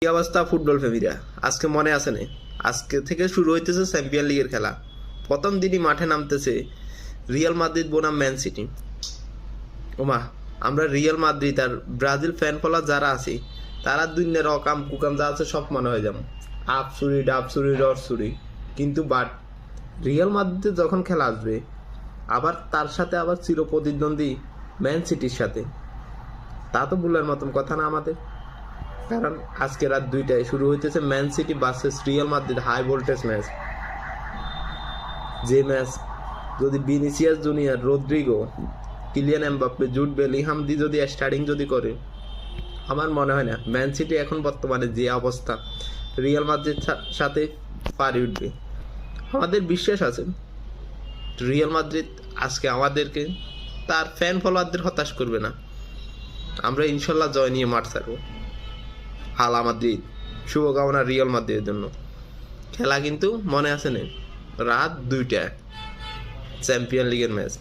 কি অবস্থা ফুটবল প্রেমীরা? আজকে মনে আছে না? আজকে থেকে শুরু হইতেছে চ্যাম্পিয়ন লিগের খেলা। প্রথম দিনই মাঠে নামতেছে রিয়াল মাদ্রিদ বনাম ম্যান সিটি। ওমা, আমরা রিয়াল মাদ্রিদ আর ব্রাজিল ফ্যান ফলোয়ার যারা আছি তারা দুনিয়ার অকাম কুকাম যা আছে সব মনে হয়ে যাবো। আপসুরি ডাবসুরি রসুরি, কিন্তু রিয়াল মাদ্রিদে যখন খেলা আসবে আবার তার সাথে আবার চির প্রতিদ্বন্দ্বী ম্যান সিটির সাথে, তা তো ভুলার মতন কথা না আমাদের। কারণ আজকে রাত 2টায় শুরু হইতেছে Man City versus Real Madrid high voltage match. যে ম্যাচ যদি Vinicius Junior, Rodrygo, Kylian Mbappe, Jude Bellingham দি যদি স্টার্টিং যদি করে, আমার মনে হয় না ম্যান সিটি এখন বর্তমানে যে অবস্থা রিয়াল মাদ্রিদ সাথে পারি উঠবে। আমাদের বিশ্বাস আছে রিয়াল মাদ্রিদ আজকে আমাদেরকে তার ফ্যান ফলোয়ারদের হতাশ করবে না। আমরা ইনশাল্লাহ জয় নিয়ে মাঠ ছাড়বো। হালা মাদ্রিদ, শুভকামনা রিয়াল মাদ্রিদের জন্য। খেলা কিন্তু মনে আছে না, রাত 2টায় চ্যাম্পিয়ন লিগের ম্যাচ।